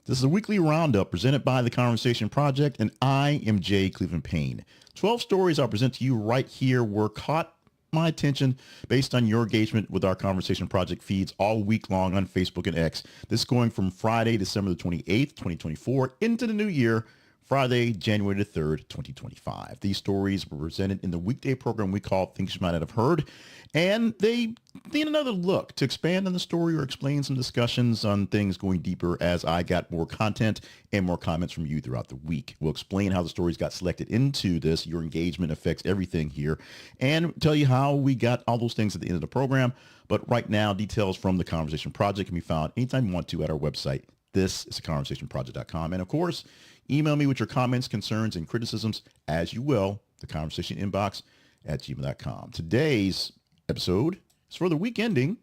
This is a weekly roundup presented by the Conversation Project, and I am Jay Cleveland Payne. 12 stories I'll present to you right here were caught my attention based on your engagement with our Conversation Project feeds all week long on Facebook and X. This is going from Friday, December the 28th, 2024 into the new year, Friday, January the 3rd, 2025. These stories were presented in the weekday program we call Things You Might Not Have Heard, and they need another look to expand on the story or explain some discussions on things going deeper as I got more content and more comments from you throughout the week. We'll explain how the stories got selected into this. Your engagement affects everything here, and tell you how we got all those things at the end of the program. But right now, details from the Conversation Project can be found anytime you want to at our website. This is theconversationproject.com. And of course, email me with your comments, concerns, and criticisms as you will, the conversation inbox at gmail.com. Today's episode is for the week ending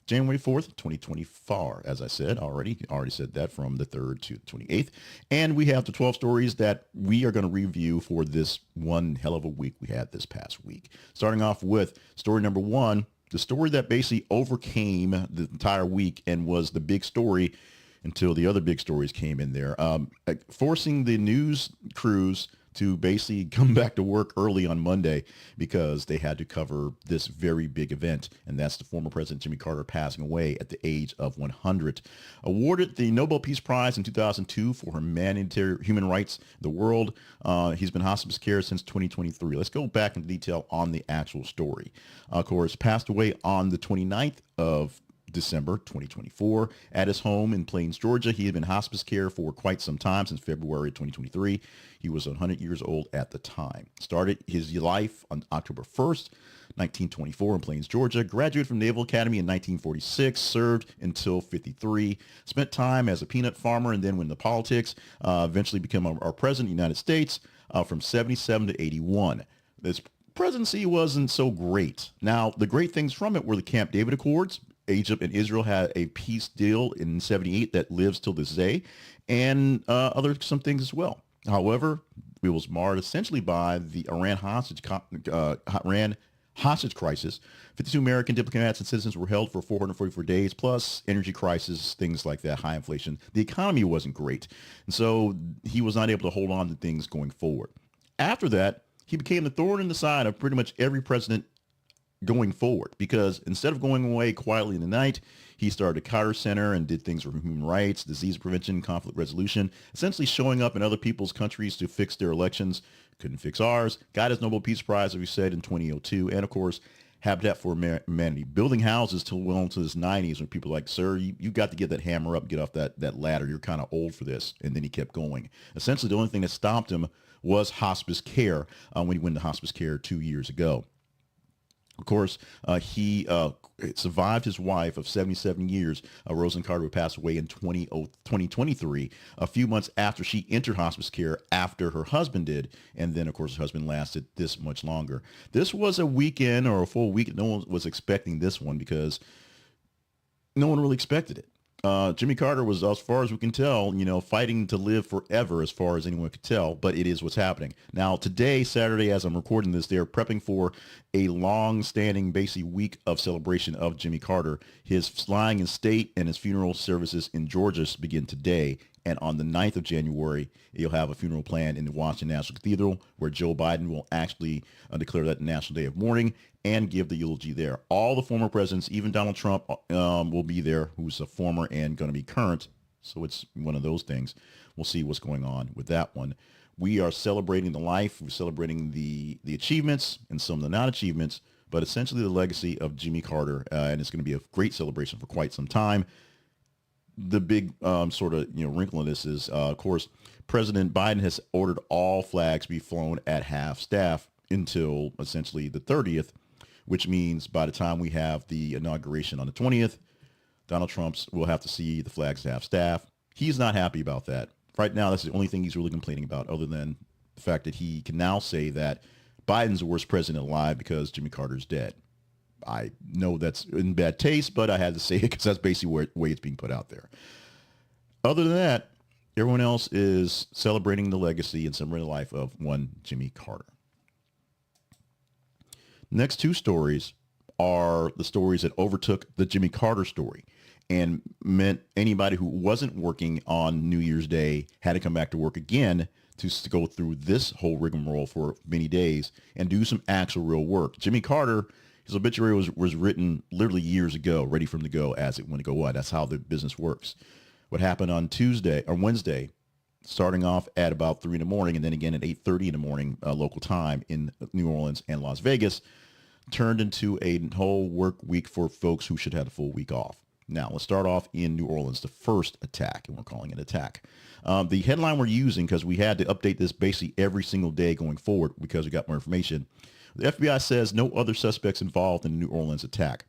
January 4th, 2024. As I said already said that, from the 3rd to the 28th. And we have the 12 stories that we are going to review for this one hell of a week we had this past week. Starting off with story number one, the story that basically overcame the entire week and was the big story until the other big stories came in there, forcing the news crews to basically come back to work early on Monday because they had to cover this very big event. And that's the former President Jimmy Carter passing away at the age of 100. Awarded the Nobel Peace Prize in 2002 for humanitarian human rights in the world. He's been hospice care since 2023. Let's go back into detail on the actual story. Of course, passed away on the 29th of December 2024 at his home in Plains, Georgia. He had been hospice care for quite some time, since February 2023. He was 100 years old at the time. Started his life on October 1st, 1924 in Plains, Georgia. Graduated from Naval Academy in 1946. Served until 53. Spent time as a peanut farmer and then went into politics. Eventually became our president of the United States from 77 to 81. This presidency wasn't so great. Now, the great things from it were the Camp David Accords. Egypt and Israel had a peace deal in 78 that lives till this day, and some things as well. However, it was marred essentially by the Iran hostage crisis. 52 American diplomats and citizens were held for 444 days, plus energy crisis, things like that, high inflation. The economy wasn't great, and so he was not able to hold on to things going forward. After that, he became the thorn in the side of pretty much every president going forward, because instead of going away quietly in the night, he started a Carter Center and did things for human rights, disease prevention, conflict resolution, essentially showing up in other people's countries to fix their elections. Couldn't fix ours. Got his Nobel Peace Prize, as we said, in 2002. And of course, Habitat for Humanity, building houses till well into his 90s, when people are like, sir, you got to get that hammer up, get off that ladder. You're kind of old for this. And then he kept going. Essentially, the only thing that stopped him was hospice care when he went to hospice care 2 years ago. Of course, he survived his wife of 77 years, Rosalynn Carter, who passed away in 2023, a few months after she entered hospice care after her husband did. And then, of course, her husband lasted this much longer. This was a weekend, or a full week. No one was expecting this one because no one really expected it. Jimmy Carter was, as far as we can tell, fighting to live forever, as far as anyone could tell, but it is what's happening. Now, today, Saturday, as I'm recording this, they're prepping for a long-standing, basically, week of celebration of Jimmy Carter. His lying in state and his funeral services in Georgia begin today. And on the 9th of January, you'll have a funeral planned in the Washington National Cathedral, where Joe Biden will actually declare that National Day of Mourning and give the eulogy there. All the former presidents, even Donald Trump, will be there, who's a former and going to be current. So it's one of those things. We'll see what's going on with that one. We are celebrating the life. We're celebrating the achievements and some of the non-achievements, but essentially the legacy of Jimmy Carter. And it's going to be a great celebration for quite some time. The big wrinkle in this is, of course, President Biden has ordered all flags be flown at half staff until essentially the 30th, which means by the time we have the inauguration on the 20th, Donald Trump's will have to see the flags at half staff. He's not happy about that. Right now, that's the only thing he's really complaining about, other than the fact that he can now say that Biden's the worst president alive because Jimmy Carter's dead. I know that's in bad taste, but I had to say it because that's basically the way it's being put out there. Other than that, everyone else is celebrating the legacy and celebrating the life of one Jimmy Carter. Next two stories are the stories that overtook the Jimmy Carter story. and meant anybody who wasn't working on New Year's Day had to come back to work again to go through this whole rigmarole for many days and do some actual real work. Jimmy Carter, his obituary was written literally years ago, ready for him to go as it went to go on. That's how the business works. What happened on Wednesday, starting off at about 3 in the morning and then again at 8:30 in the morning local time in New Orleans and Las Vegas, turned into a whole work week for folks who should have a full week off. Now, let's start off in New Orleans, the first attack, and we're calling it an attack. The headline we're using, because we had to update this basically every single day going forward because we got more information. The FBI says no other suspects involved in the New Orleans attack.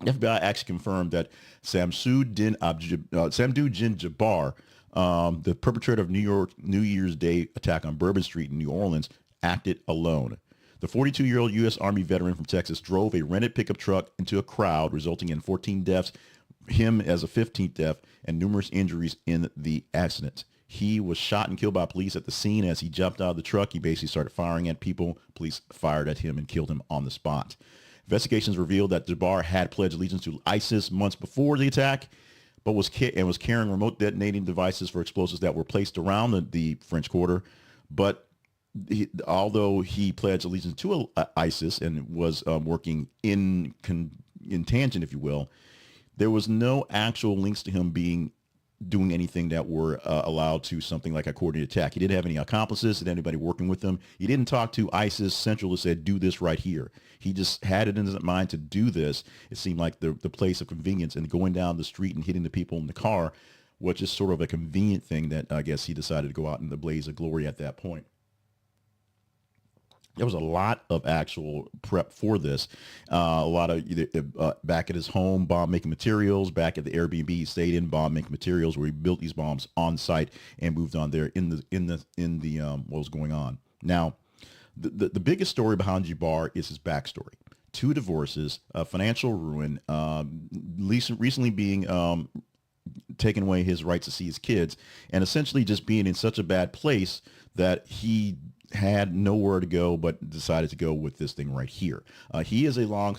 The FBI actually confirmed that Samsudin Jabbar, the perpetrator of New Year's Day attack on Bourbon Street in New Orleans, acted alone. The 42-year-old U.S. Army veteran from Texas drove a rented pickup truck into a crowd, resulting in 14 deaths, him as a 15th death, and numerous injuries in the accident. He was shot and killed by police at the scene. As he jumped out of the truck, he basically started firing at people. Police fired at him and killed him on the spot. Investigations revealed that Jabbar had pledged allegiance to ISIS months before the attack, but was carrying remote detonating devices for explosives that were placed around the French Quarter. But although he pledged allegiance to ISIS and was working in tangent, if you will, there was no actual links to him doing anything that were allowed to something like a coordinated attack. He didn't have any accomplices, didn't anybody working with him. He didn't talk to ISIS Central that said, do this right here. He just had it in his mind to do this. It seemed like the place of convenience, and going down the street and hitting the people in the car was just sort of a convenient thing that I guess he decided to go out in the blaze of glory at that point. There was a lot of actual prep for this. A lot of back at his home, bomb making materials. Back at the Airbnb he stayed in, bomb making materials, where he built these bombs on site and moved on there in the what was going on. Now, the biggest story behind Jabbar is his backstory: 2 divorces, financial ruin, recently being taken away his rights to see his kids, and essentially just being in such a bad place that he had nowhere to go but decided to go with this thing right here. He is a long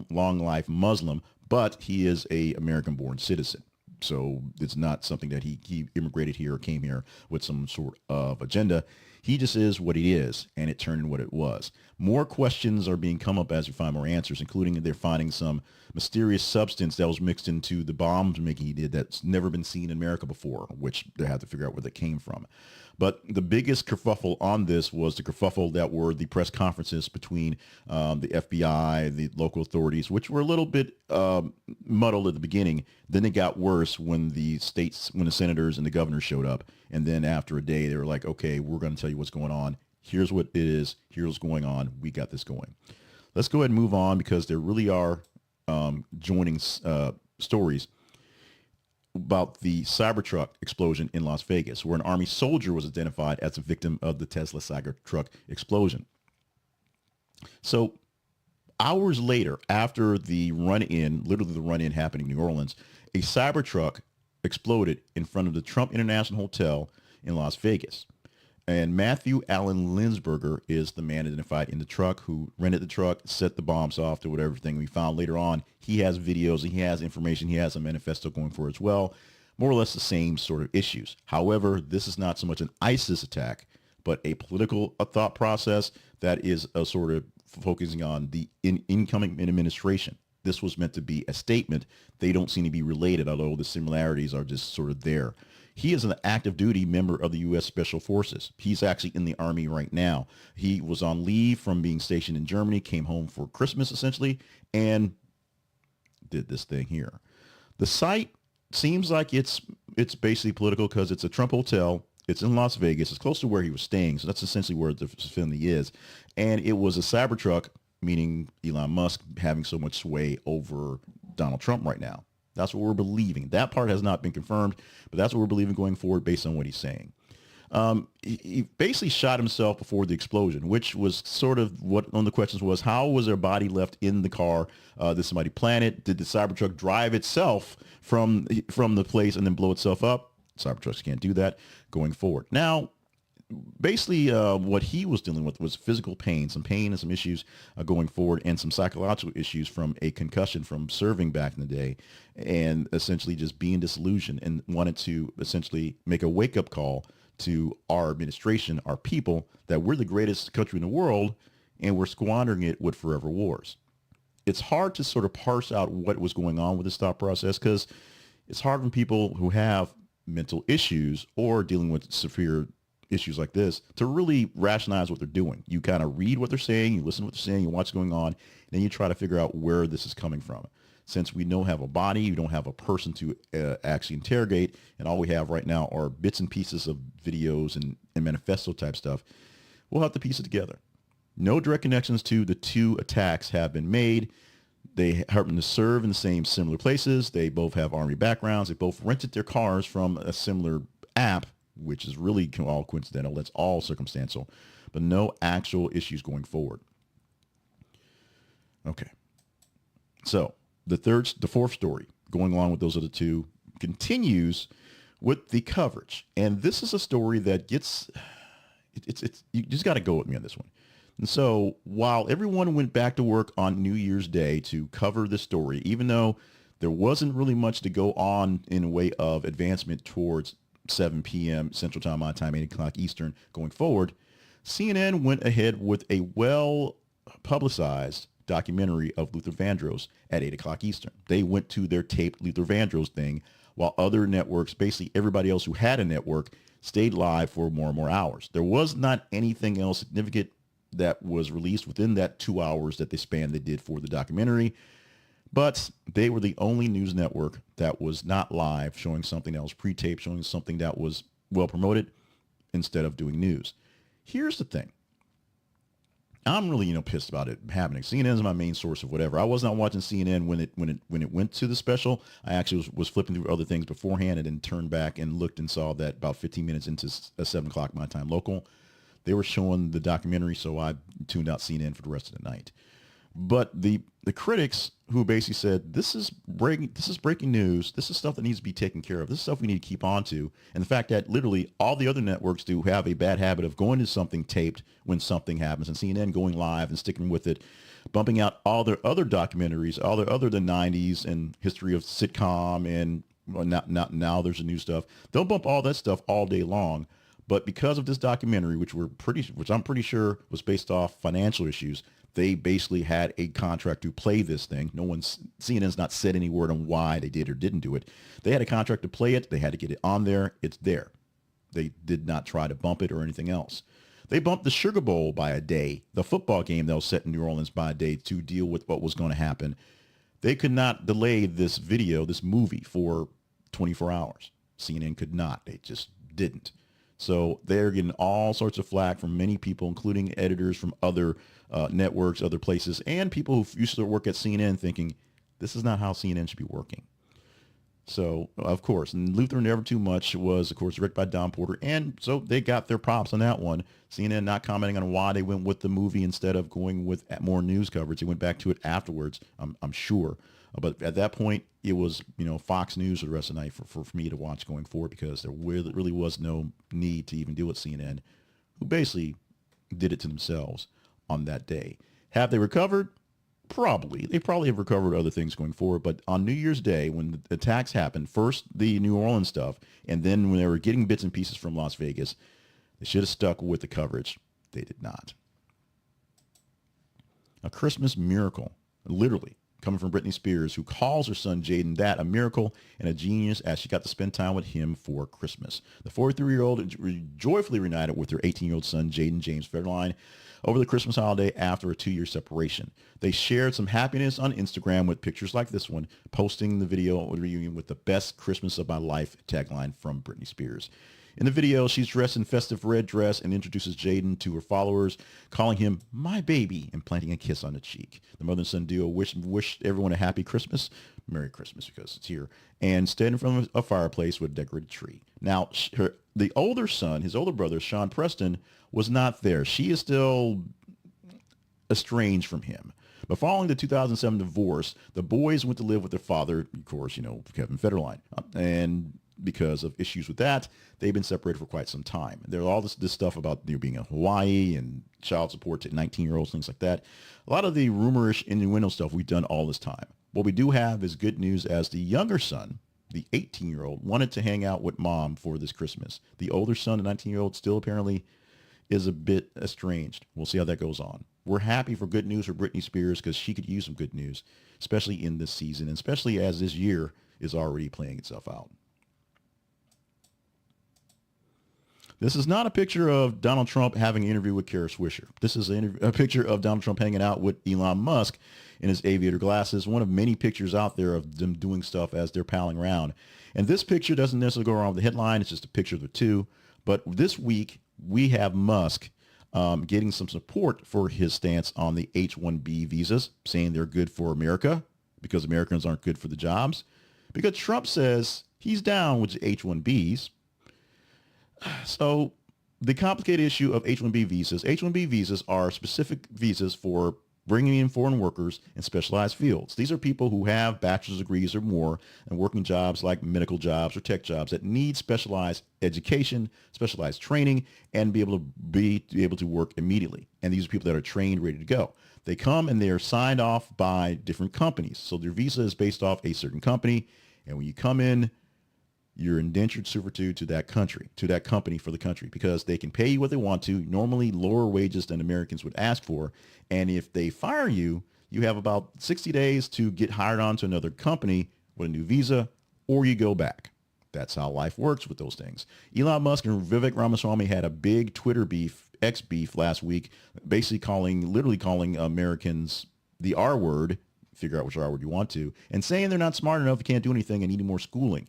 life Muslim, but he is a American-born citizen. So it's not something that he immigrated here or came here with some sort of agenda. He just is what he is, and it turned into what it was. More questions are being come up as we find more answers, including they're finding some mysterious substance that was mixed into the bombs making he did that's never been seen in America before, which they have to figure out where that came from. But the biggest kerfuffle on this was the kerfuffle that were the press conferences between the FBI, the local authorities, which were a little bit muddled at the beginning. Then it got worse when the senators and the governor showed up. And then after a day, they were like, okay, we're going to tell you what's going on. Here's what it is. Here's what's going on. We got this going. Let's go ahead and move on, because there really are joining stories about the Cybertruck explosion in Las Vegas, where an Army soldier was identified as a victim of the Tesla Cybertruck explosion. So hours later, after the run-in, literally the run-in happened in New Orleans, a Cybertruck exploded in front of the Trump International Hotel in Las Vegas. And Matthew Allen Linsberger is the man identified in the truck who rented the truck, set the bombs off to whatever thing we found later on. He has videos, he has information, he has a manifesto going for it as well. More or less the same sort of issues. However, this is not so much an ISIS attack, but a political thought process that is a sort of focusing on the incoming administration. This was meant to be a statement. They don't seem to be related, although the similarities are just sort of there. He is an active duty member of the U.S. Special Forces. He's actually in the Army right now. He was on leave from being stationed in Germany, came home for Christmas essentially, and did this thing here. The site seems like it's basically political because it's a Trump hotel. It's in Las Vegas. It's close to where he was staying, so that's essentially where the facility is. And it was a Cybertruck, meaning Elon Musk having so much sway over Donald Trump right now. That's what we're believing. That part has not been confirmed, but that's what we're believing going forward based on what he's saying. He basically shot himself before the explosion, which was sort of what one of the questions was, how was their body left in the car? Did somebody plan it? Did the Cybertruck drive itself from the place and then blow itself up? Cybertrucks can't do that going forward. Now, basically what he was dealing with was physical pain, some pain and some issues going forward, and some psychological issues from a concussion from serving back in the day, and essentially just being disillusioned and wanted to essentially make a wake-up call to our administration, our people, that we're the greatest country in the world and we're squandering it with forever wars. It's hard to sort of parse out what was going on with this thought process because it's hard for people who have mental issues or dealing with severe issues like this to really rationalize what they're doing. You kind of read what they're saying, you listen to what they're saying, you watch what's going on, and then you try to figure out where this is coming from. Since we don't have a body, we don't have a person to actually interrogate, and all we have right now are bits and pieces of videos and manifesto type stuff, we'll have to piece it together. No direct connections to the two attacks have been made. They happen to serve in the same similar places. They both have army backgrounds. They both rented their cars from a similar app, which is really all coincidental. That's all circumstantial, but no actual issues going forward. Okay. So the fourth story going along with those other two continues with the coverage. And this is a story that gets, you just got to go with me on this one. And so while everyone went back to work on New Year's Day to cover this story, even though there wasn't really much to go on in a way of advancement towards 7 p.m. Central Time, my time, 8 o'clock Eastern going forward, CNN went ahead with a well-publicized documentary of Luther Vandross at 8 o'clock Eastern. They went to their taped Luther Vandross thing while other networks, basically everybody else who had a network, stayed live for more and more hours. There was not anything else significant that was released within that 2 hours that they did for the documentary. But they were the only news network that was not live, showing something that was pre-taped, showing something that was well promoted instead of doing news. Here's the thing. I'm really, pissed about it happening. CNN is my main source of whatever. I was not watching CNN when it went to the special. I actually was flipping through other things beforehand and then turned back and looked and saw that about 15 minutes into 7 o'clock my time local, they were showing the documentary, so I tuned out CNN for the rest of the night. But the critics who basically said, this is breaking news. This is stuff that needs to be taken care of. This is stuff we need to keep on to. And the fact that literally all the other networks do have a bad habit of going to something taped when something happens, and CNN going live and sticking with it, bumping out all their other documentaries, all their other than 90s and history of sitcom, and now there's the new stuff. They'll bump all that stuff all day long. But because of this documentary, which I'm pretty sure was based off financial issues, they basically had a contract to play this thing. CNN's not said any word on why they did or didn't do it. They had a contract to play it. They had to get it on there. It's there. They did not try to bump it or anything else. They bumped the Sugar Bowl by a day, the football game that was set in New Orleans by a day to deal with what was going to happen. They could not delay this movie for 24 hours. CNN could not. They just didn't. So they're getting all sorts of flack from many people, including editors from other networks, other places, and people who used to work at CNN thinking, this is not how CNN should be working. So, of course, and Luther Never Too Much was, of course, directed by Don Porter, and so they got their props on that one. CNN not commenting on why they went with the movie instead of going with more news coverage. They went back to it afterwards, I'm sure. But at that point, it was, Fox News for the rest of the night for me to watch going forward, because there really was no need to even deal with CNN, who basically did it to themselves on that day. Have they recovered? Probably. They probably have recovered other things going forward. But on New Year's Day, when the attacks happened, first the New Orleans stuff, and then when they were getting bits and pieces from Las Vegas, they should have stuck with the coverage. They did not. A Christmas miracle, literally, coming from Britney Spears, who calls her son Jaden that a miracle and a genius, as she got to spend time with him for Christmas. The 43-year-old joyfully reunited with her 18-year-old son Jaden James Federline over the Christmas holiday after a 2-year separation. They shared some happiness on Instagram with pictures like this one, posting the video of the reunion with the best Christmas of my life tagline from Britney Spears. In the video, she's dressed in festive red dress and introduces Jaden to her followers, calling him my baby and planting a kiss on the cheek. The mother and son duo wish everyone a happy Christmas, Merry Christmas because it's here, and stand in front of a fireplace with a decorated tree. Now, the older son, his older brother, Sean Preston, was not there. She is still estranged from him. But following the 2007 divorce, the boys went to live with their father, of course, Kevin Federline, and because of issues with that, they've been separated for quite some time. There's all this stuff about being in Hawaii and child support to 19-year-olds, things like that. A lot of the rumorish innuendo stuff we've done all this time. What we do have is good news, as the younger son, the 18-year-old, wanted to hang out with mom for this Christmas. The older son, the 19-year-old, still apparently is a bit estranged. We'll see how that goes on. We're happy for good news for Britney Spears, because she could use some good news, especially in this season, and especially as this year is already playing itself out. This is not a picture of Donald Trump having an interview with Kara Swisher. This is a picture of Donald Trump hanging out with Elon Musk in his aviator glasses, one of many pictures out there of them doing stuff as they're palling around. And this picture doesn't necessarily go around with the headline. It's just a picture of the two. But this week, we have Musk getting some support for his stance on the H-1B visas, saying they're good for America because Americans aren't good for the jobs. Because Trump says he's down with the H-1Bs. So the complicated issue of H-1B visas are specific visas for bringing in foreign workers in specialized fields. These are people who have bachelor's degrees or more and working jobs like medical jobs or tech jobs that need specialized education, specialized training, and be able to work immediately. And these are people that are trained, ready to go. They come and they are signed off by different companies. So their visa is based off a certain company. And when you come in, you're indentured servitude to that company for the country, because they can pay you what they want to, normally lower wages than Americans would ask for. And if they fire you, you have about 60 days to get hired on to another company with a new visa, or you go back. That's how life works with those things. Elon Musk and Vivek Ramaswamy had a big Twitter beef, X beef last week, basically literally calling Americans the R word, figure out which R word you want to, and saying they're not smart enough, can't do anything, and needing more schooling.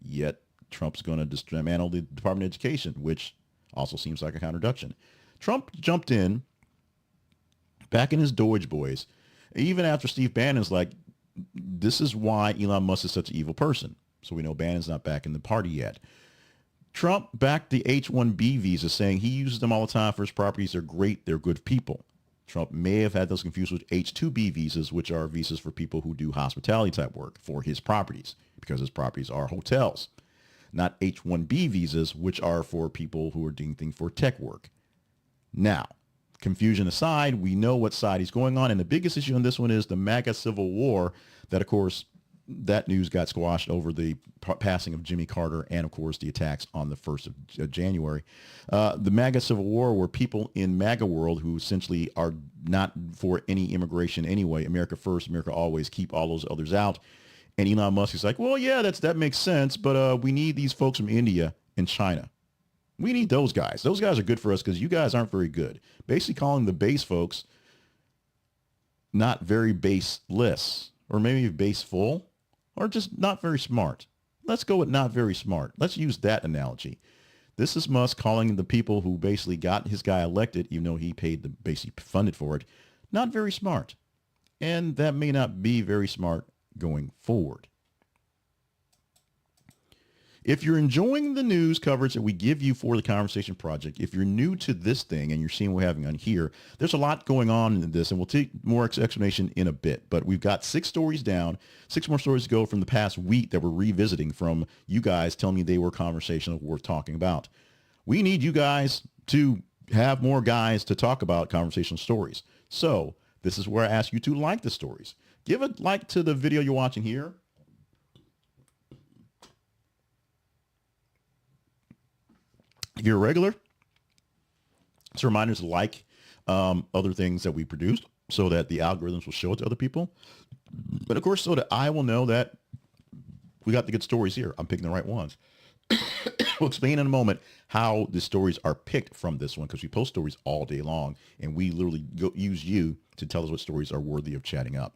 Yet Trump's going to dismantle the Department of Education, which also seems like a contradiction. Trump jumped in back in his Doge boys, even after Steve Bannon's like, this is why Elon Musk is such an evil person. So we know Bannon's not back in the party yet. Trump backed the H-1B visa, saying he uses them all the time for his properties. They're great. They're good people. Trump may have had those confused with H-2B visas, which are visas for people who do hospitality type work for his properties, because his properties are hotels, not H-1B visas, which are for people who are doing things for tech work. Now, confusion aside, we know what side he's going on. And the biggest issue on this one is the MAGA Civil War that, of course, that news got squashed over the passing of Jimmy Carter and, of course, the attacks on the 1st of January. The MAGA Civil War were people in MAGA world who essentially are not for any immigration anyway. America first, America always, keep all those others out. And Elon Musk is like, well, yeah, that makes sense, but we need these folks from India and China. We need those guys. Those guys are good for us because you guys aren't very good. Basically calling the base folks not very baseless, or maybe baseful, or just not very smart. Let's go with not very smart. Let's use that analogy. This is Musk calling the people who basically got his guy elected, even though he basically funded for it, not very smart. And that may not be very smart going forward. If you're enjoying the news coverage that we give you for the Conversation Project, if you're new to this thing and you're seeing what we're having on here, there's a lot going on in this, and we'll take more explanation in a bit. But we've got 6 stories down, 6 more stories to go from the past week that we're revisiting from you guys telling me they were conversational, worth talking about. We need you guys to have more guys to talk about conversational stories. So this is where I ask you to like the stories. Give a like to the video you're watching here. If you're a regular, it's a reminder to like other things that we produced so that the algorithms will show it to other people. But of course, so that I will know that we got the good stories here. I'm picking the right ones. We'll explain in a moment how the stories are picked from this one, because we post stories all day long, and we literally use you to tell us what stories are worthy of chatting up.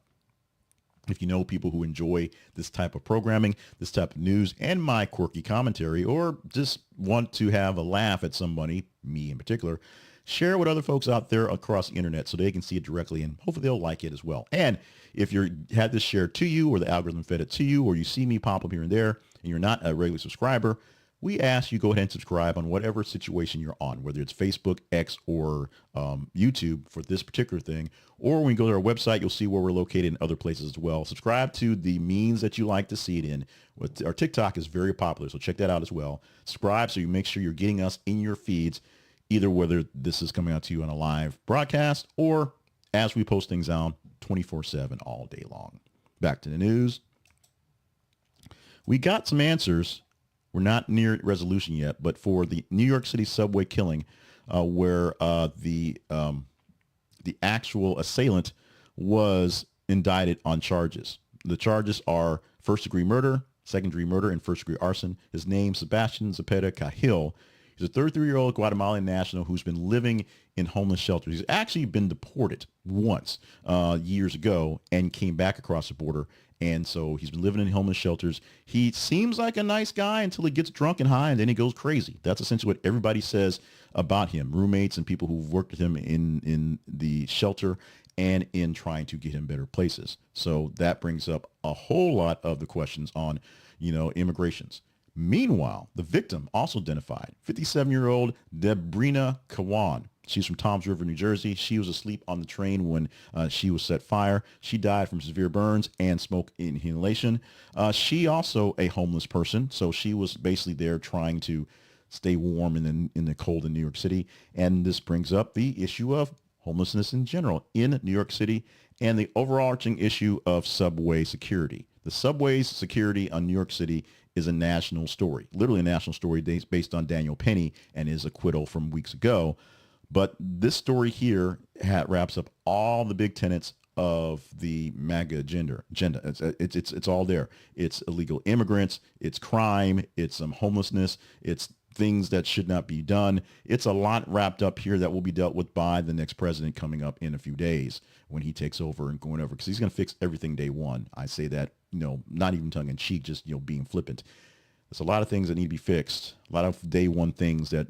If you know people who enjoy this type of programming, this type of news, and my quirky commentary, or just want to have a laugh at somebody, me in particular, share it with other folks out there across the internet so they can see it directly, and hopefully they'll like it as well. And if you had this shared to you, or the algorithm fed it to you, or you see me pop up here and there, and you're not a regular subscriber, we ask you go ahead and subscribe on whatever situation you're on, whether it's Facebook, X, or YouTube for this particular thing. Or when you go to our website, you'll see where we're located in other places as well. Subscribe to the means that you like to see it in. Our TikTok is very popular, so check that out as well. Subscribe so you make sure you're getting us in your feeds, either whether this is coming out to you on a live broadcast or as we post things out 24/7 all day long. Back to the news. We got some answers. We're not near resolution yet, but for the New York City subway killing, where the actual assailant was indicted on charges. The charges are first-degree murder, second-degree murder, and first-degree arson. His name, Sebastian Zepeda Cahill. He's a 33-year-old Guatemalan national who's been living in homeless shelters. He's actually been deported once years ago and came back across the border. And so he's been living in homeless shelters. He seems like a nice guy until he gets drunk and high, and then he goes crazy. That's essentially what everybody says about him, roommates and people who've worked with him in the shelter and in trying to get him better places. So that brings up a whole lot of the questions on, immigrations. Meanwhile, the victim also identified, 57-year-old Debrina Kawan. She's from Toms River, New Jersey. She was asleep on the train when she was set fire. She died from severe burns and smoke inhalation. She also a homeless person, so she was basically there trying to stay warm in the cold in New York City. And this brings up the issue of homelessness in general in New York City and the overarching issue of subway security. The subway's security on New York City is a national story, literally a national story based on Daniel Penny and his acquittal from weeks ago. But this story here wraps up all the big tenets of the MAGA agenda. It's all there. It's illegal immigrants. It's crime. It's homelessness. It's things that should not be done. It's a lot wrapped up here that will be dealt with by the next president coming up in a few days when he takes over and going over, because he's going to fix everything day one. I say that, not even tongue in cheek, just, being flippant. There's a lot of things that need to be fixed. A lot of day one things that,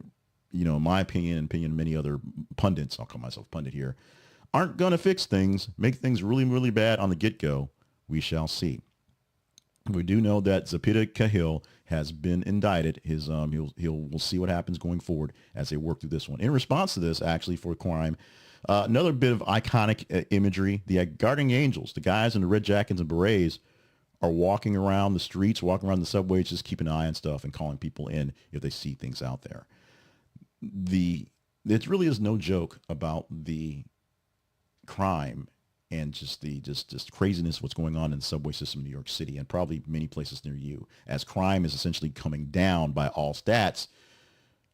in my opinion and opinion of many other pundits, I'll call myself pundit here, aren't going to fix things, make things really, really bad on the get-go. We shall see. We do know that Zepeda Cahill has been indicted. We'll see what happens going forward as they work through this one. In response to this, actually, for crime, another bit of iconic imagery, the guardian angels, the guys in the red jackets and berets, are walking around the streets, walking around the subways, just keeping an eye on stuff and calling people in if they see things out there. It really is no joke about the crime and just craziness what's going on in the subway system in New York City and probably many places near you, as crime is essentially coming down by all stats.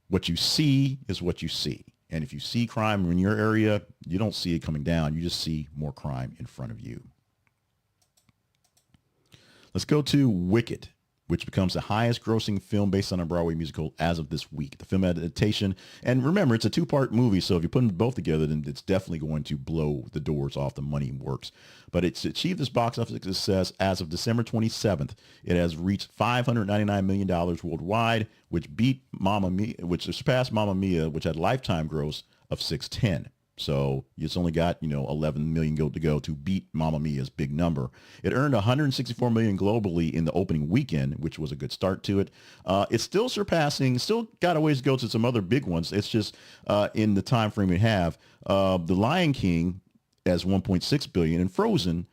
What you see is what you see. And if you see crime in your area, you don't see it coming down. You just see more crime in front of you. Let's go to Wicked, which becomes the highest grossing film based on a Broadway musical as of this week. The film adaptation, and remember, it's a two-part movie, so if you put them both together, then it's definitely going to blow the doors off the money works. But it's achieved this box office success as of December 27th. It has reached $599 million worldwide, which surpassed Mamma Mia, which had lifetime gross of $610. So it's only got, 11 million to go to beat Mamma Mia's big number. It earned 164 million globally in the opening weekend, which was a good start to it. It's still got a ways to go to some other big ones. It's just in the time frame we have. The Lion King as 1.6 billion and Frozen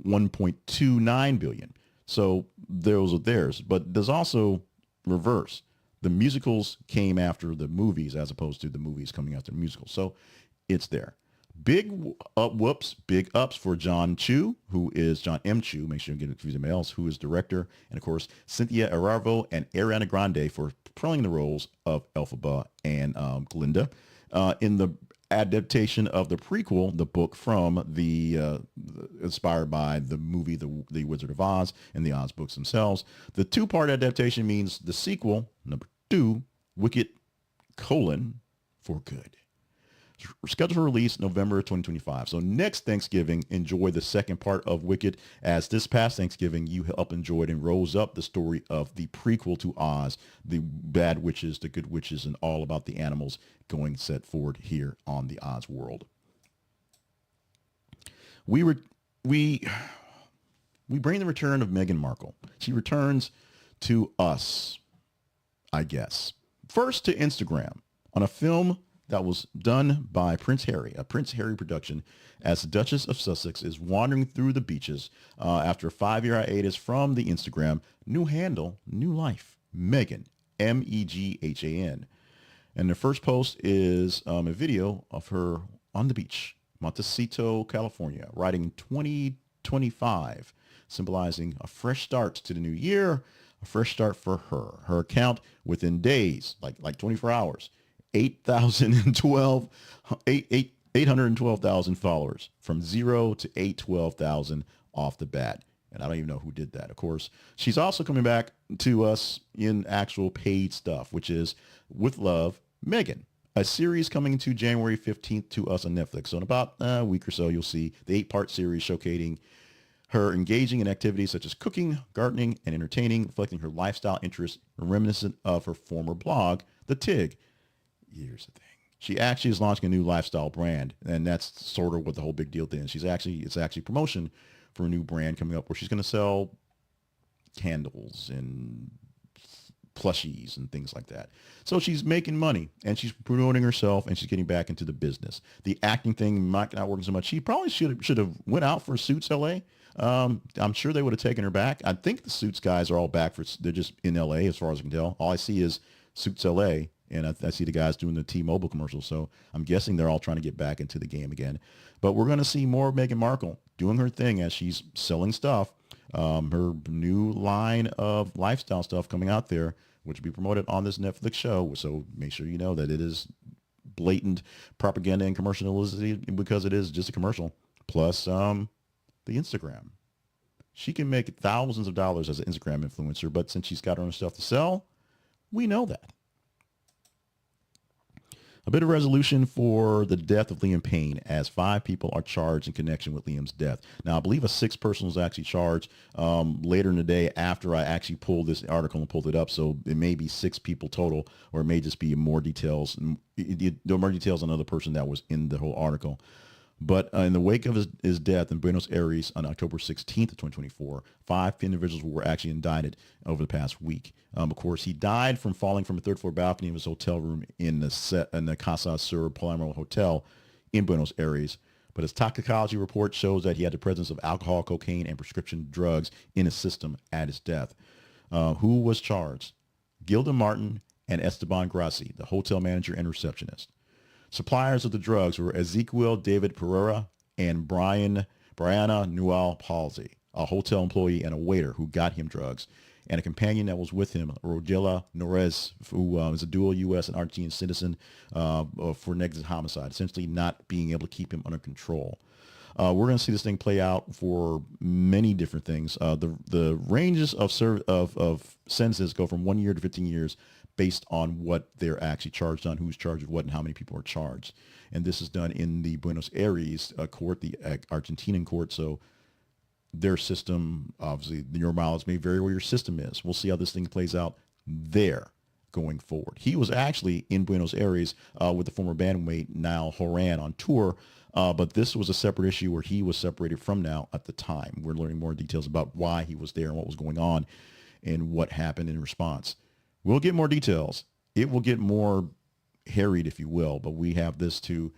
1.29 billion. So those are theirs. But there's also reverse. The musicals came after the movies as opposed to the movies coming after the musicals. So it's there. Big ups for John Chu, who is John M. Chu. Make sure you get it confused anybody else, who is director. And of course, Cynthia Erivo and Ariana Grande for playing the roles of Elphaba and Glinda. In the adaptation of the prequel, the book from inspired by the movie, the Wizard of Oz and the Oz books themselves. The two-part adaptation means the sequel, number 2, Wicked, for good. Scheduled for release November 2025. So next Thanksgiving, enjoy the second part of Wicked, as this past Thanksgiving you helped enjoyed and rose up the story of the prequel to Oz, the bad witches, the good witches, and all about the animals going set forward here on the Oz world. We bring the return of Meghan Markle. She returns to us I guess. First to Instagram on a film that was done by Prince Harry, a Prince Harry production, as the Duchess of Sussex is wandering through the beaches after a 5-year hiatus from the Instagram. New handle, new life. Meghan, Meghan. And the first post is a video of her on the beach, Montecito, California, writing 2025, symbolizing a fresh start to the new year, a fresh start for her. Her account within days, like 24 hours, 812,000 followers, from 0 to 812,000 off the bat. And I don't even know who did that. Of course, she's also coming back to us in actual paid stuff, which is With Love, Meghan, a series coming to January 15th to us on Netflix. So in about a week or so, you'll see the 8-part series showcasing her engaging in activities such as cooking, gardening, and entertaining, reflecting her lifestyle interests reminiscent of her former blog, The Tig. Here's the thing. She actually is launching a new lifestyle brand, and that's sort of what the whole big deal is. It's actually promotion for a new brand coming up where she's going to sell candles and plushies and things like that. So she's making money and she's promoting herself and she's getting back into the business. The acting thing might not working so much. She probably should have went out for Suits LA. I'm sure they would have taken her back. I think the Suits guys are all back they're just in LA as far as I can tell. All I see is Suits LA, and I see the guys doing the T-Mobile commercials. So I'm guessing they're all trying to get back into the game again. But we're going to see more of Meghan Markle doing her thing as she's selling stuff. Her new line of lifestyle stuff coming out there, which will be promoted on this Netflix show. So make sure you know that it is blatant propaganda and commercialism, because it is just a commercial. Plus the Instagram. She can make thousands of dollars as an Instagram influencer, but since she's got her own stuff to sell, we know that. A bit of resolution for the death of Liam Payne, as 5 people are charged in connection with Liam's death. Now, I believe a 6th person was actually charged later in the day after I actually pulled this article and pulled it up. So it may be 6 people total, or it may just be more details. There are more details on another person that was in the whole article. But in the wake of his death in Buenos Aires on October 16th of 2024, 5 individuals were actually indicted over the past week. Of course, he died from falling from a 3rd-floor balcony of his hotel room in the Casa Sur Palermo Hotel in Buenos Aires. But his toxicology report shows that he had the presence of alcohol, cocaine, and prescription drugs in his system at his death. Who was charged? Gilda Martin and Esteban Grassi, the hotel manager and receptionist. Suppliers of the drugs were Ezequiel David Pereira and Brianna Newell Palsy, a hotel employee and a waiter who got him drugs, and a companion that was with him, Rodela Norez, who is a dual U.S. and Argentine citizen for negligent homicide, essentially not being able to keep him under control. We're going to see this thing play out for many different things. The ranges of sentences go from 1 year to 15 years based on what they're actually charged on, who's charged with what, and how many people are charged. And this is done in the Buenos Aires court, the Argentinian court. So their system, obviously, your mileage may vary where your system is. We'll see how this thing plays out there going forward. He was actually in Buenos Aires with the former bandmate Niall Horan on tour, but this was a separate issue where he was separated from Niall at the time. We're learning more details about why he was there and what was going on and what happened in response. We'll get more details. It will get more harried, if you will, but we have this to,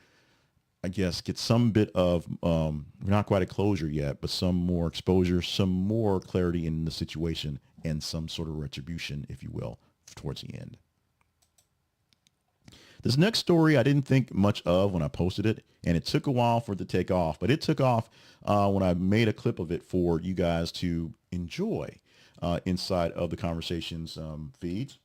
I guess, get some bit of, not quite a closure yet, but some more exposure, some more clarity in the situation, and some sort of retribution, if you will, towards the end. This next story I didn't think much of when I posted it, and it took a while for it to take off, but it took off when I made a clip of it for you guys to enjoy inside of the Conversations feeds,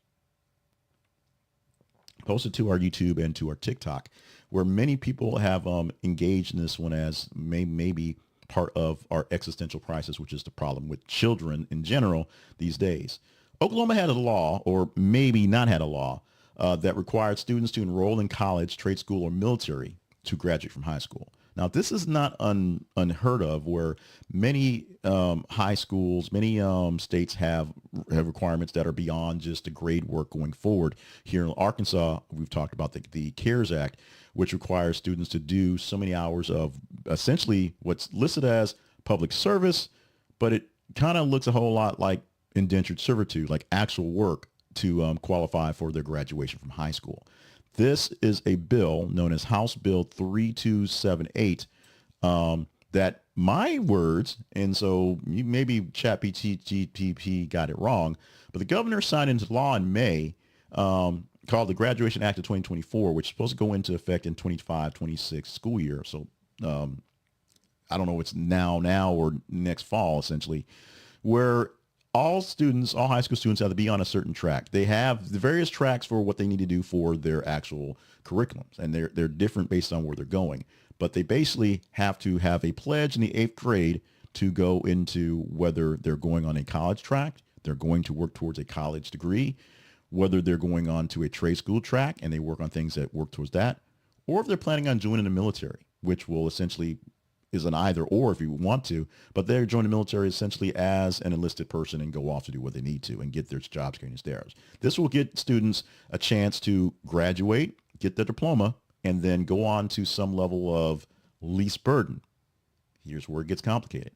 posted to our YouTube and to our TikTok, where many people have engaged in this one as maybe part of our existential crisis, which is the problem with children in general these days. Oklahoma had a law, or maybe not had a law, that required students to enroll in college, trade school, or military to graduate from high school. Now, this is not unheard of, where many high schools, many states have requirements that are beyond just the grade work going forward. Here in Arkansas, we've talked about the CARES Act, which requires students to do so many hours of essentially what's listed as public service, but it kind of looks a whole lot like indentured servitude, like actual work qualify for their graduation from high school. This is a bill known as House Bill 3278 that my words, and so maybe ChatGPT got it wrong, but the governor signed into law in May called the Graduation Act of 2024, which is supposed to go into effect in 25-26 school year. So I don't know, it's now or next fall, essentially, where all high school students have to be on a certain track. They have the various tracks for what they need to do for their actual curriculums, and they're different based on where they're going. But they basically have to have a pledge in the 8th grade to go into whether they're going on a college track, they're going to work towards a college degree, whether they're going on to a trade school track and they work on things that work towards that, or if they're planning on joining the military, which will essentially is an either or if you want to, but they're joining the military essentially as an enlisted person and go off to do what they need to and get their job security theirs. This will get students a chance to graduate, get their diploma, and then go on to some level of least burden. Here's where it gets complicated.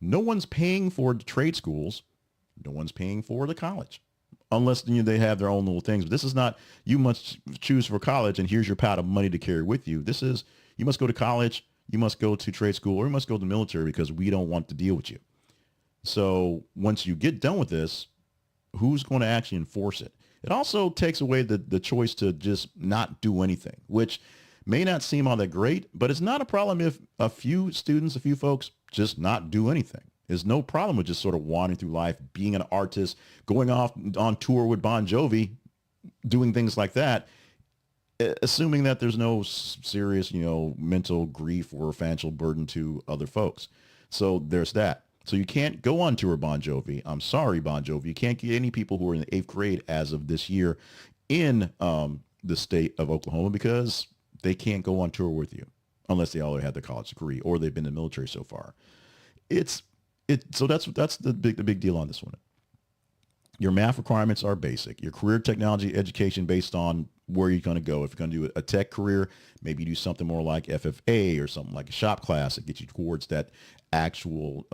No one's paying for the trade schools. No one's paying for the college. Unless they have their own little things. But this is not, you must choose for college and here's your pot of money to carry with you. This is, you must go to college, you must go to trade school, or you must go to the military because we don't want to deal with you. So once you get done with this, who's going to actually enforce it? It also takes away the choice to just not do anything, which may not seem all that great, but it's not a problem if a few students, a few folks just not do anything. There's no problem with just sort of wandering through life, being an artist, going off on tour with Bon Jovi, doing things like that, assuming that there's no serious, mental grief or financial burden to other folks. So there's that. So you can't go on tour Bon Jovi. I'm sorry, Bon Jovi. You can't get any people who are in the 8th grade as of this year in the state of Oklahoma because they can't go on tour with you unless they already had their college degree or they've been in the military so far. So that's the big deal on this one. Your math requirements are basic. Your career technology education based on where you're going to go. If you're going to do a tech career, maybe do something more like FFA or something like a shop class that gets you towards that actual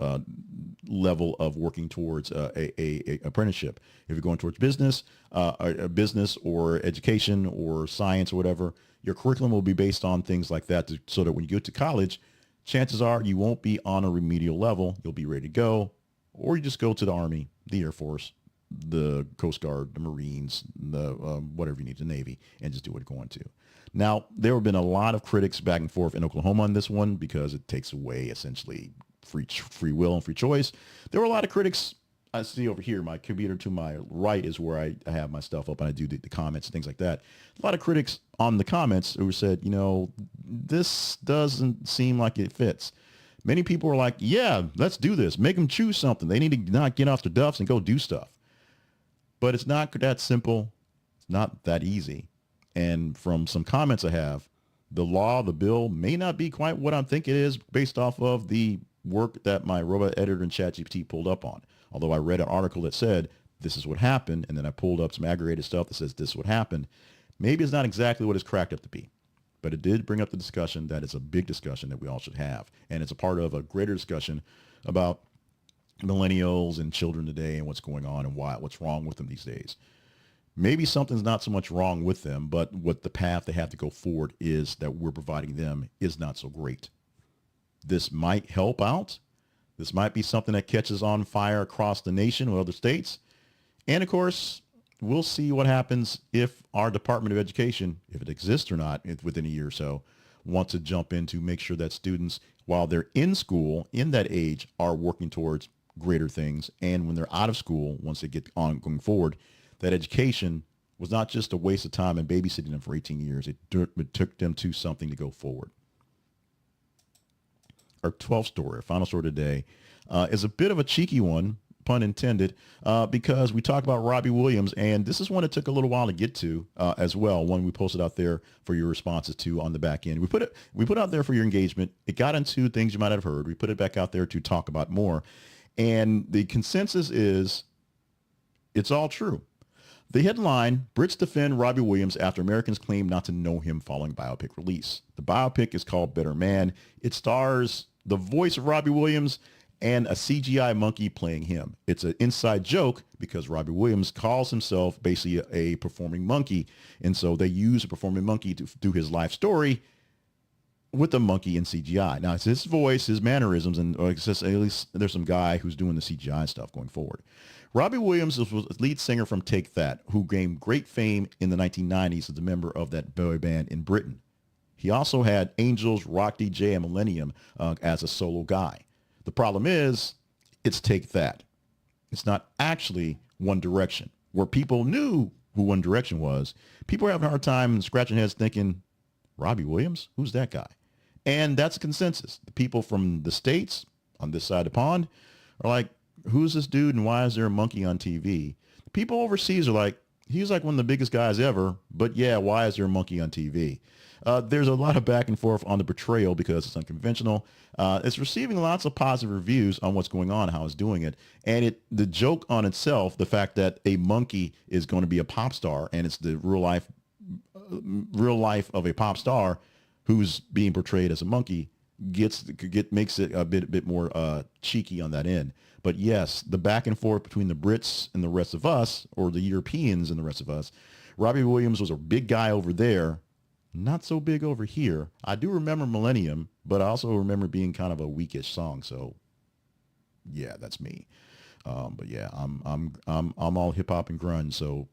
level of working towards a apprenticeship. If you're going towards business or education or science or whatever, your curriculum will be based on things like that so that when you go to college, chances are you won't be on a remedial level. You'll be ready to go, or you just go to the Army, the Air Force, the Coast Guard, the Marines, the whatever you need, the Navy, and just do what you're going to. Now, there have been a lot of critics back and forth in Oklahoma on this one because it takes away essentially free will and free choice. There were a lot of critics. I see over here, my computer to my right is where I have my stuff up and I do the comments and things like that. A lot of critics on the comments who said, this doesn't seem like it fits. Many people were like, yeah, let's do this. Make them choose something. They need to not get off their duffs and go do stuff. But it's not that simple. It's not that easy. And from some comments I have, the bill may not be quite what I think it is based off of the work that my robot editor and ChatGPT pulled up on. Although I read an article that said, this is what happened, and then I pulled up some aggregated stuff that says this is what happened. Maybe it's not exactly what it's cracked up to be. But it did bring up the discussion that it's a big discussion that we all should have. And it's a part of a greater discussion about millennials and children today and what's going on and what's wrong with them these days. Maybe something's not so much wrong with them, but what the path they have to go forward is that we're providing them is not so great. This might help out. This might be something that catches on fire across the nation or other states. And of course, we'll see what happens if our Department of Education, if it exists or not within a year or so, wants to jump in to make sure that students, while they're in school, in that age, are working towards greater things. And when they're out of school, once they get on going forward, that education was not just a waste of time and babysitting them for 18 years. It took them to something to go forward. Our 12th story, our final story today, is a bit of a cheeky one, pun intended, because we talk about Robbie Williams, and this is one that took a little while to get to as well. One we posted out there for your responses to on the back end. We put out there for your engagement. It got into things you might have heard. We put it back out there to talk about more, and the consensus is it's all true. The headline, Brits defend Robbie Williams after Americans claim not to know him following biopic release. The biopic is called Better Man. It stars the voice of Robbie Williams and a CGI monkey playing him. It's an inside joke because Robbie Williams calls himself basically a performing monkey. And so they use a performing monkey to do his life story with the monkey in CGI. Now, it's his voice, his mannerisms, and it's just, at least there's some guy who's doing the CGI stuff going forward. Robbie Williams was lead singer from Take That, who gained great fame in the 1990s as a member of that boy band in Britain. He also had Angels, Rock DJ, and Millennium as a solo guy. The problem is, it's Take That. It's not actually One Direction. Where people knew who One Direction was, people are having a hard time scratching heads thinking, Robbie Williams? Who's that guy? And that's a consensus. The people from the States on this side of the pond are like, who's this dude and why is there a monkey on TV? The people overseas are like, he's like one of the biggest guys ever, but yeah, why is there a monkey on TV? There's a lot of back and forth on the portrayal because it's unconventional. It's receiving lots of positive reviews on what's going on, how it's doing it. And the joke on itself, the fact that a monkey is going to be a pop star and it's the real life of a pop star who's being portrayed as a monkey makes it a bit more cheeky on that end. But yes, the back and forth between the Brits and the rest of us, or the Europeans and the rest of us, Robbie Williams was a big guy over there, not so big over here. I do remember Millennium, but I also remember being kind of a weakish song. So yeah, that's me. But yeah, I'm all hip hop and grunge. So,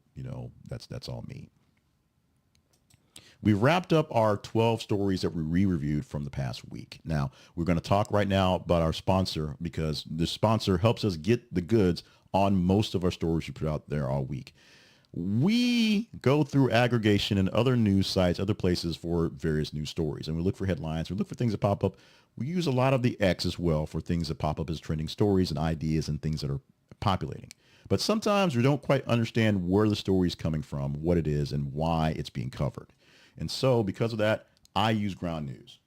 that's all me. We wrapped up our 12 stories that we re-reviewed from the past week. Now, we're going to talk right now about our sponsor because the sponsor helps us get the goods on most of our stories we put out there all week. We go through aggregation and other news sites, other places for various news stories, and we look for headlines. We look for things that pop up. We use a lot of the X as well for things that pop up as trending stories and ideas and things that are populating. But sometimes we don't quite understand where the story is coming from, what it is, and why it's being covered. And so because of that, I use ground news.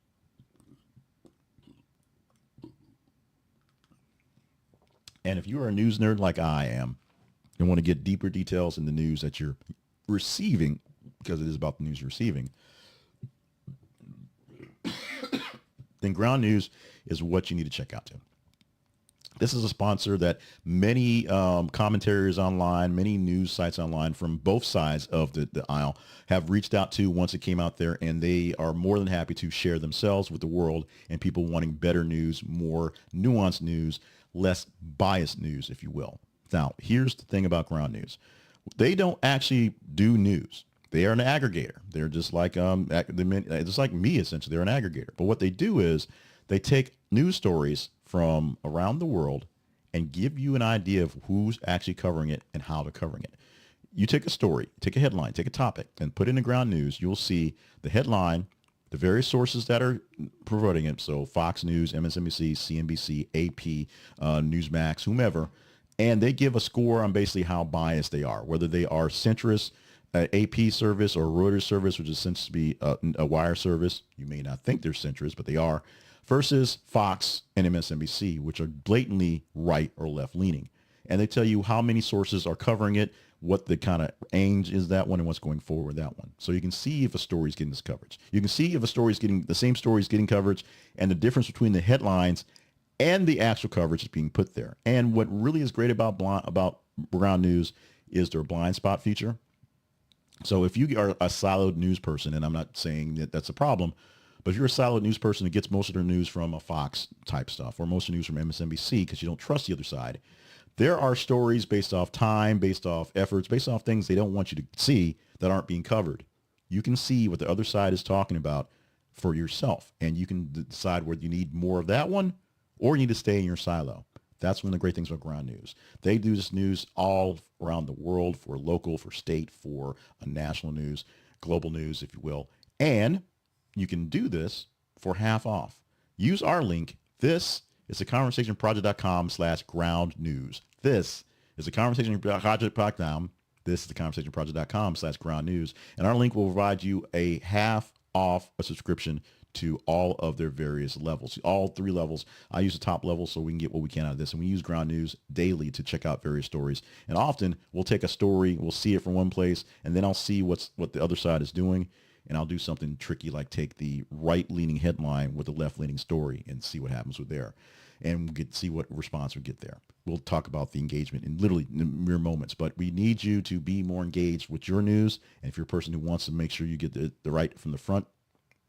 And if you are a news nerd like I am and want to get deeper details in the news that you're receiving, because it is about the news you're receiving, then ground news is what you need to check out too. This is a sponsor that many commentators online, many news sites online from both sides of the aisle have reached out to once it came out there, and they are more than happy to share themselves with the world and people wanting better news, more nuanced news, less biased news, if you will. Now, here's the thing about ground news. They don't actually do news. They are an aggregator. They're just like me, essentially. They're an aggregator. But what they do is they take news stories from around the world and give you an idea of who's actually covering it and how they're covering it. You take a story, take a headline, take a topic, and put it in the ground news. You'll see the headline, the various sources that are promoting it. So Fox News, MSNBC, CNBC, AP, Newsmax, whomever. And they give a score on basically how biased they are, whether they are centrist, AP service, or Reuters service, which is since to be a wire service. You may not think they're centrist, but they are. Versus Fox and MSNBC, which are blatantly right or left leaning. And they tell you how many sources are covering it, what the kind of range is that one, and what's going forward with that one. So you can see if a story is getting this coverage. You can see if a story is getting the same story is getting coverage, and the difference between the headlines and the actual coverage is being put there. And what really is great about ground news is their blind spot feature. So if you are a siloed news person, and I'm not saying that that's a problem, but if you're a solid news person that gets most of their news from a Fox type stuff or most of the news from MSNBC because you don't trust the other side, there are stories based off time, based off efforts, based off things they don't want you to see that aren't being covered. You can see what the other side is talking about for yourself, and you can decide whether you need more of that one or you need to stay in your silo. That's one of the great things about ground news. They do this news all around the world, for local, for state, for a national news, global news, if you will. And you can do this for half off. Use our link. This is theconversationproject.com/ground news. This is theconversationproject.com. This is theconversationproject.com/ground news. And our link will provide you a half off a subscription to all of their various levels, all 3 levels. I use the top level so we can get what we can out of this. And we use ground news daily to check out various stories. And often we'll take a story, we'll see it from one place, and then I'll see what the other side is doing. And I'll do something tricky like take the right-leaning headline with a left-leaning story and see what happens with there. and we'll see what response we get there. We'll talk about the engagement in literally mere moments, but we need you to be more engaged with your news. And if you're a person who wants to make sure you get the right from the front,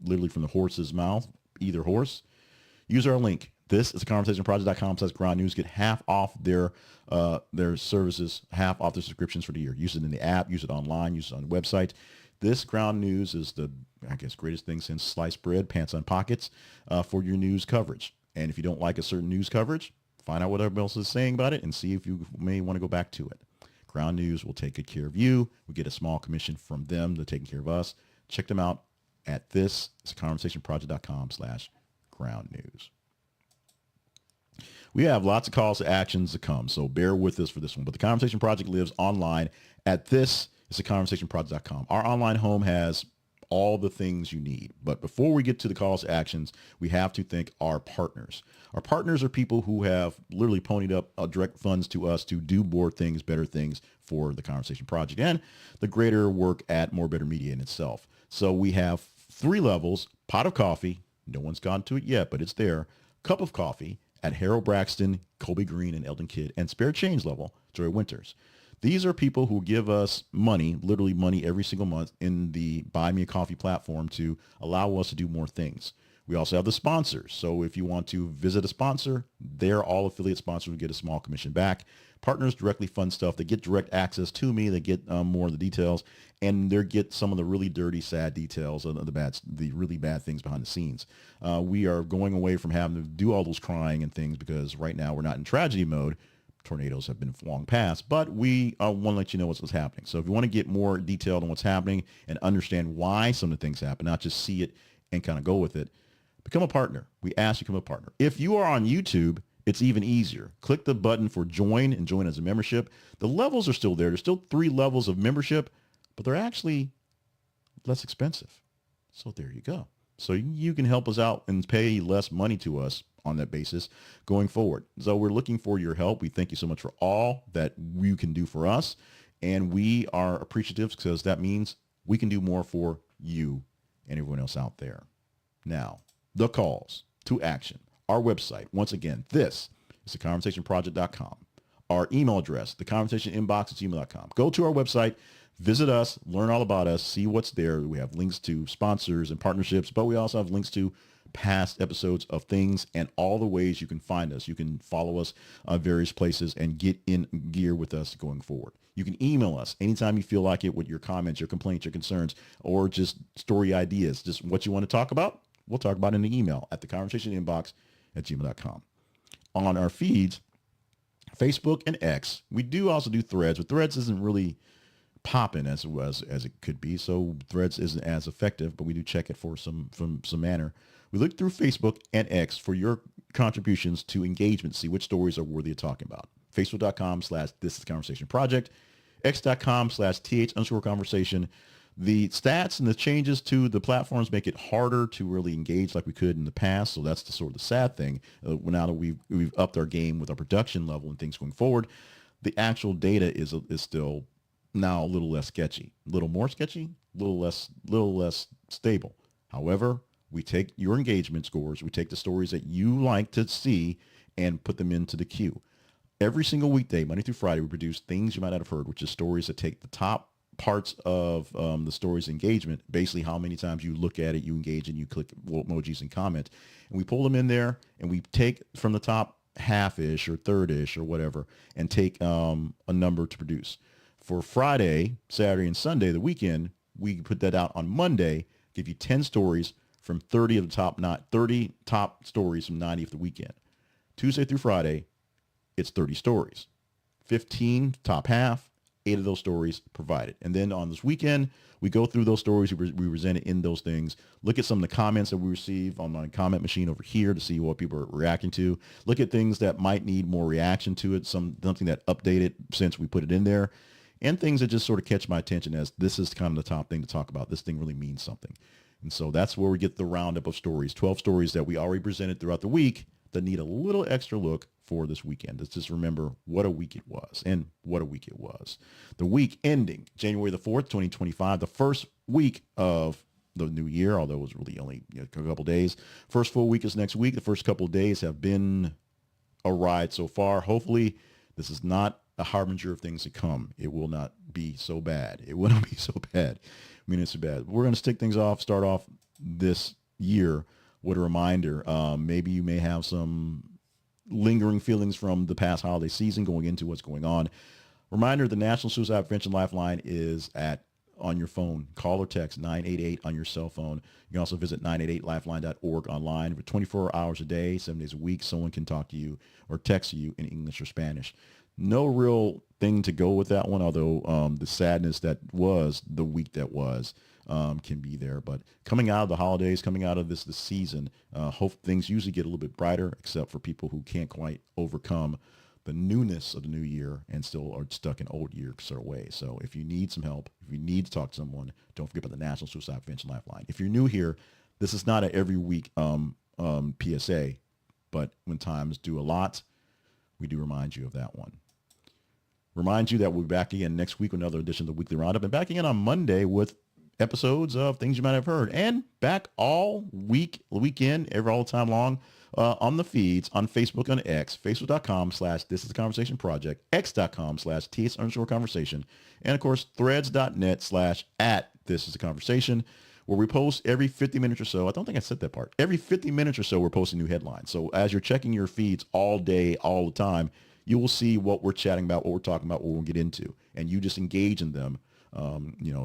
literally from the horse's mouth, either horse, use our link. This is conversationproject.com/ground news. Get half off their services, half off their subscriptions for the year. Use it in the app, use it online, use it on the website. This ground news is the, I guess, greatest thing since sliced bread, pants on pockets, for your news coverage. And if you don't like a certain news coverage, find out what everybody else is saying about it and see if you may want to go back to it. Ground News will take good care of you. We get a small commission from them. They're taking care of us. Check them out at this. It's conversationproject.com/ground news. We have lots of calls to actions to come, so bear with us for this one. But the Conversation Project lives online at this. It's theconversationproject.com. Our online home has all the things you need. But before we get to the calls to actions, we have to thank our partners. Our partners are people who have literally ponied up direct funds to us to do more things, better things for the Conversation Project and the greater work at More Better Media in itself. So we have 3 levels: pot of coffee. No one's gotten to it yet, but it's there. Cup of coffee at Harold Braxton, Colby Green, and Eldon Kidd, and spare change level, Joy Winters. These are people who give us money, literally money every single month in the Buy Me a Coffee platform to allow us to do more things. We also have the sponsors. So if you want to visit a sponsor, they're all affiliate sponsors who get a small commission back. Partners directly fund stuff. They get direct access to me. They get more of the details, and they get some of the really dirty, sad details of the really bad things behind the scenes. We are going away from having to do all those crying and things because right now we're not in tragedy mode. Tornadoes have been long past, but we want to let you know what's happening. So if you want to get more detailed on what's happening and understand why some of the things happen, not just see it and kind of go with it, become a partner. We ask you to become a partner. If you are on YouTube, it's even easier. Click the button for join and join as a membership. The levels are still there. There's still 3 levels of membership, but they're actually less expensive. So there you go. So you can help us out and pay less money to us on that basis going forward. So we're looking for your help. We thank you so much for all that you can do for us. And we are appreciative because that means we can do more for you and everyone else out there. Now, the calls to action. Our website, once again, this is theconversationproject.com. Our email address, theconversationinbox@gmail.com. Go to our website, visit us, learn all about us, see what's there. We have links to sponsors and partnerships, but we also have links to past episodes of things and all the ways you can find us. You can follow us various places and get in gear with us going forward. You can email us anytime you feel like it with your comments, your complaints, your concerns, or just story ideas, just what you want to talk about. We'll talk about it in the email at theconversationinbox@gmail.com. On our feeds, Facebook and X, we do also do Threads, but Threads isn't really popping as it could be, so Threads isn't as effective, but we do check it for some manner. We look through Facebook and X for your contributions to engagement, see which stories are worthy of talking about. Facebook.com/thisisconversationproject, X.com/th_conversation. The stats and the changes to the platforms make it harder to really engage like we could in the past. So that's the sort of the sad thing. Now that we've upped our game with our production level and things going forward, the actual data is still now a little less sketchy, a little more sketchy, a little less stable. However, we take your engagement scores, we take the stories that you like to see and put them into the queue. Every single weekday, Monday through Friday, we produce things you might not have heard, which is stories that take the top parts of the story's engagement, basically how many times you look at it, you engage, and you click emojis and comment. And we pull them in there, and we take from the top half-ish or third-ish or whatever, and take a number to produce. For Friday, Saturday, and Sunday, the weekend, we put that out on Monday, give you 10 stories from 30 of the top 30 top stories from 90 of the weekend. Tuesday through Friday, it's 30 stories. 15 top half, 8 of those stories provided. And then on this weekend, we go through those stories, we present it in those things, look at some of the comments that we receive on my comment machine over here to see what people are reacting to, look at things that might need more reaction to it, something that updated since we put it in there, and things that just sort of catch my attention as this is kind of the top thing to talk about. This thing really means something. And so that's where we get the roundup of stories, 12 stories that we already presented throughout the week that need a little extra look for this weekend. Let's just remember what a week it was and what a week it was. The week ending January the 4th, 2025, the first week of the new year, although it was really only a couple days. First full week is next week. The first couple of days have been a ride so far. Hopefully this is not a harbinger of things to come. It will not be so bad. It will not be so bad. I mean, it's so bad. We're going to start off this year with a reminder. Maybe you may have some lingering feelings from the past holiday season going into what's going on. Reminder, the National Suicide Prevention Lifeline is on your phone. Call or text 988 on your cell phone. You can also visit 988lifeline.org online. For 24 hours a day, 7 days a week, someone can talk to you or text you in English or Spanish. No real thing to go with that one, although the sadness that was the week that was can be there. But coming out of the holidays, coming out of this season, hope things usually get a little bit brighter, except for people who can't quite overcome the newness of the new year and still are stuck in old year sort of way. So if you need some help, if you need to talk to someone, don't forget about the National Suicide Prevention Lifeline. If you're new here, this is not an every week PSA, but when times do a lot, we do remind you of that one. Remind you that we'll be back again next week with another edition of the Weekly Roundup, and back again on Monday with episodes of things you might have heard, and back all weekend, all time long on the feeds on Facebook and X, facebook.com/This Is the Conversation Project, x.com/TS_conversation, and of course threads.net/@This Is the Conversation, where we post every 50 minutes or so. I don't think I said that part. Every 50 minutes or so, we're posting new headlines. So as you're checking your feeds all day, all the time, you will see what we're chatting about, what we're talking about, what we'll get into, and you just engage in them.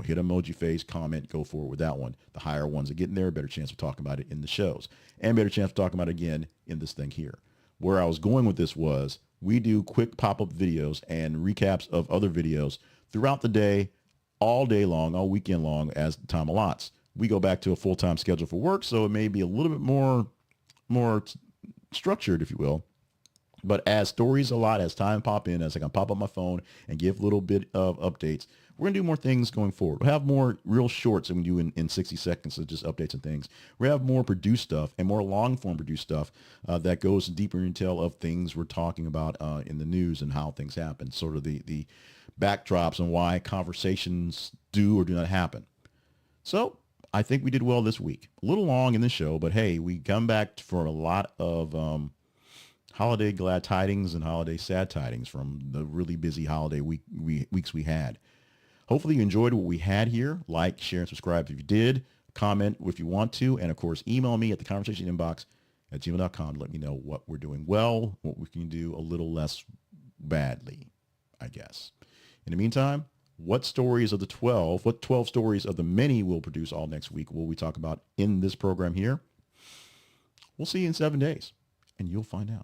Hit emoji face, comment, go forward with that one. The higher ones that get in there, better chance of talking about it in the shows, and better chance of talking about it again in this thing here. Where I was going with this was we do quick pop-up videos and recaps of other videos throughout the day, all day long, all weekend long as the time allots. We go back to a full-time schedule for work, so it may be a little bit more structured, if you will. But as stories a lot, as time pop in, as I can pop up my phone and give a little bit of updates, we're going to do more things going forward. We'll have more real shorts than we do in 60 seconds of just updates and things. We have more produced stuff and more long-form produced stuff that goes deeper in detail of things we're talking about in the news and how things happen, sort of the backdrops and why conversations do or do not happen. So I think we did well this week. A little long in the show, but hey, we come back for a lot of holiday glad tidings and holiday sad tidings from the really busy holiday weeks we had. Hopefully you enjoyed what we had here. Like, share, and subscribe if you did. Comment if you want to. And, of course, email me at theconversationinbox@gmail.com to let me know what we're doing well, what we can do a little less badly, I guess. In the meantime, what 12 stories of the many we'll produce all next week will we talk about in this program here? We'll see you in 7 days, and you'll find out.